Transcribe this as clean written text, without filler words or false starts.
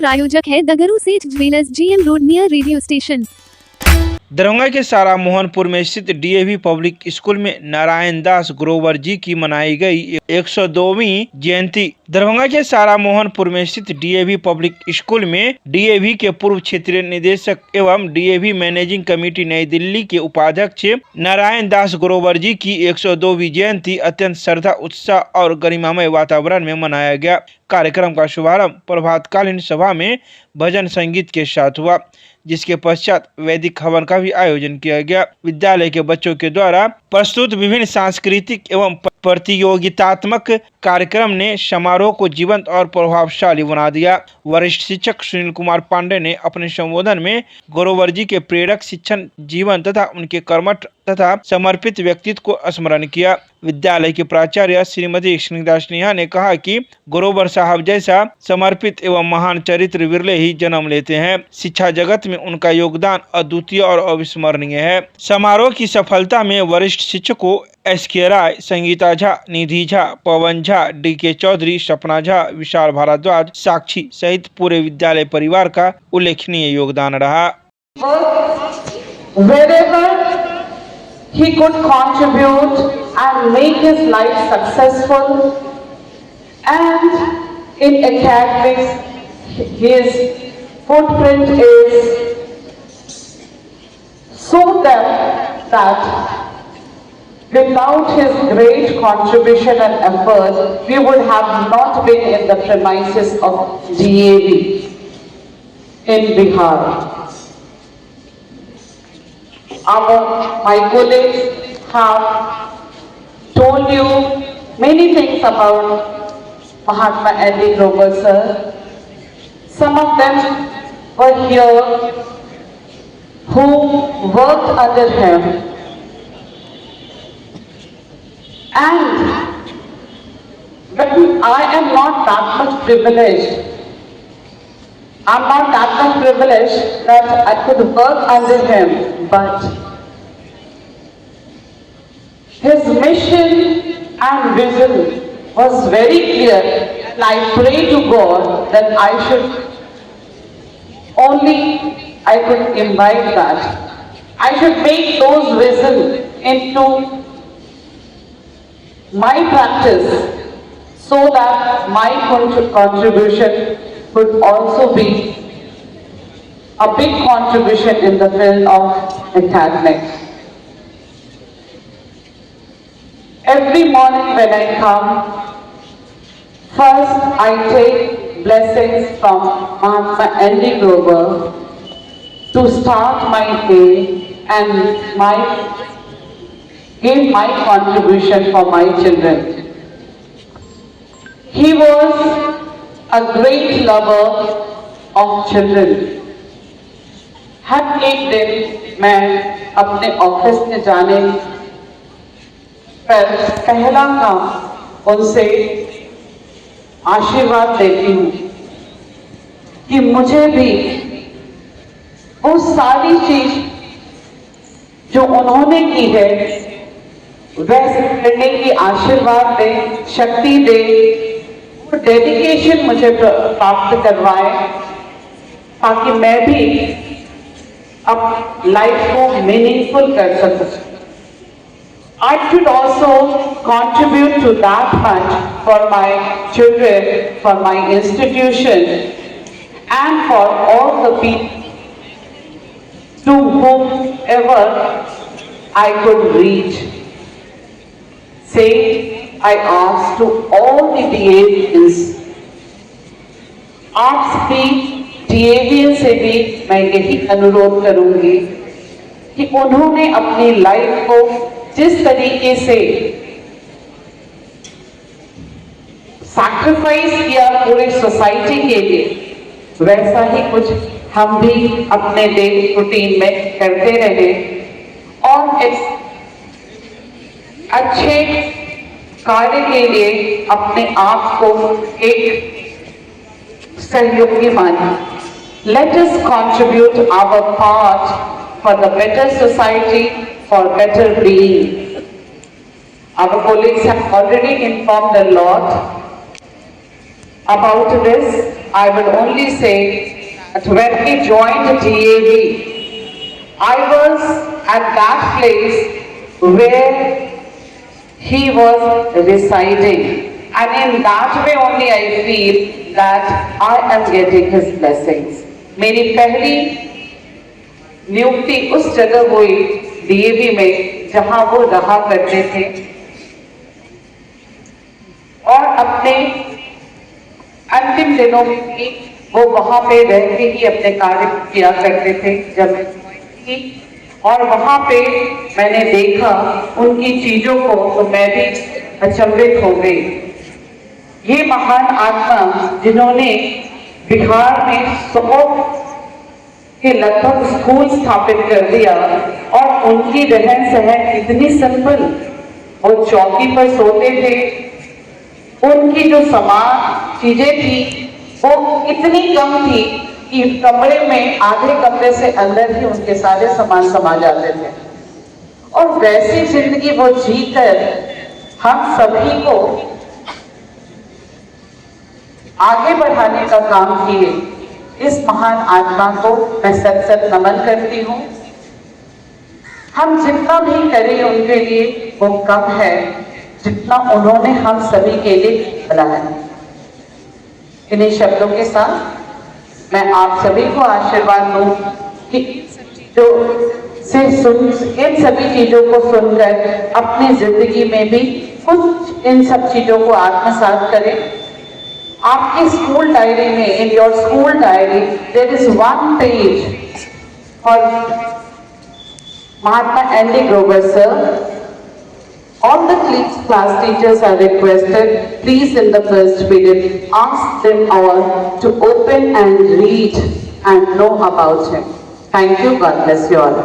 प्रायोजक है दगरू सेठ jewellers, GM road near radio station. Darbhanga के सारा मोहनपुर में स्थित डीएवी पब्लिक स्कूल में नारायण दास ग्रोवर जी की मनाई गई 102वीं जयंती। दरभंगा के सारा मोहनपुर में स्थित डीएवी पब्लिक स्कूल में डीएवी के पूर्व क्षेत्रीय निदेशक एवं डीएवी मैनेजिंग कमेटी नई दिल्ली के उपाध्यक्ष नारायण दास ग्रोवर जी की 102वीं जयंती अत्यंत श्रद्धा, उत्साह और गरिमामय वातावरण में मनाया गया। कार्यक्रम का शुभारंभ प्रभातकालीन सभा में भजन संगीत के साथ हुआ, जिसके पश्चात वैदिक हवन का भी आयोजन किया गया। विद्यालय के बच्चों के द्वारा प्रस्तुत विभिन्न सांस्कृतिक एवं प्रतियोगितात्मक कार्यक्रम ने समारोह को जीवंत और प्रभावशाली बना दिया। वरिष्ठ शिक्षक सुनील कुमार पांडे ने अपने संबोधन में ग्रोवर जी के प्रेरक शिक्षण जीवन तथा उनके कर्मठ तथा समर्पित व्यक्तित्व को स्मरण किया। विद्यालय के प्राचार्य श्रीमती स्निग्धा सिन्हा ने कहा कि ग्रोवर साहब जैसा समर्पित एवं महान चरित्र विरले ही जन्म लेते हैं। शिक्षा जगत में उनका योगदान अद्वितीय और अविस्मरणीय है। समारोह की सफलता में वरिष्ठ शिक्षकों SK राय, संगीता झा, निधि झा, पवन झा, DK चौधरी, सपना झा, विशाल भारद्वाज, साक्षी सहित पूरे विद्यालय परिवार का उल्लेखनीय योगदान रहा। He could contribute and make his life successful, and in academics his footprint is so that without his great contribution and effort we would have not been in the premises of DAV in Bihar. My colleagues have told you many things about Mahatma N.D. Grover sir. Some of them were here who worked under him, and I am not that much privileged. I'm not that much privileged that I could work under him, but his mission and vision was very clear, and I pray to God that I could imbibe that. I should make those visions into my practice so that my contribution could also be a big contribution in the field of academics. Every morning when I come, first I take blessings from Mahatma N.D. Grover to start my day and give my contribution for my children. He was a great lover of children. हर एक दिन मैं अपने office में जाने पर पहला काम उनसे आशीर्वाद लेती हूँ कि मुझे भी वो सारी चीज जो उन्होंने की है वैसे करने की आशीर्वाद दे, शक्ति दे, डेडिकेशन मुझे प्राप्त करवाए ताकि मैं भी अब लाइफ को मीनिंगफुल कर सकूं। I should also contribute to that much for my children, for my institution, and for all the people to whomever I could reach. Say, I ask to all the DAVs, आप भी DAVs से भी मैं यही अनुरोध करूंगी कि उन्होंने अपनी लाइफ को जिस तरीके से सैक्रिफाइस किया पूरे सोसाइटी के लिए, वैसा ही कुछ हम भी अपने डेली रूटीन में करते रहे और इस अच्छे कार्य के लिए अपने आप को एक सहयोगी माने. Let us contribute our part for the better society, for better being. Our colleagues have already informed a lot about this. I will only say that when we joined DAV, I was at that place where he was residing. And in that way only I feel that I am getting his blessings. मेरी पहली नियुक्ति उस जगह हुई DAV में जहां वो रहा करते थे और अपने अंतिम दिनों में भी वो वहां पे रह के ही अपने कार्य किया करते थे जब थी और वहां पे मैंने देखा उनकी चीजों को तो मैं भी अचंभित हो गई। ये महान आत्मा जिन्होंने बिहार में 100 के लगभग स्कूल स्थापित कर दिया और उनकी रहन सहन इतनी सिंपल, वो चौकी पर सोते थे, उनकी जो सामान चीजें थी वो इतनी कम थी कि कमरे में आधे कमरे से अंदर ही उनके सारे सामान समा जाते थे और वैसी जिंदगी वो जीकर हम सभी को आगे बढ़ाने का काम किए। इस महान आत्मा को मैं सत सत नमन करती हूँ। हम जितना भी करें उनके लिए वो कम है जितना उन्होंने हम सभी के लिए बनाया। इन्हीं शब्दों के साथ मैं आप सभी को आशीर्वाद दूं कि जो इन सभी चीजों को सुनकर अपनी जिंदगी में भी कुछ इन सब चीजों को आत्मसात करें। आपकी स्कूल डायरी में, in your school diary, there is one page for Mahatma Andy Grover sir. All the class teachers are requested, please in the first period, ask them all to open and read and know about him. Thank you. God bless you all.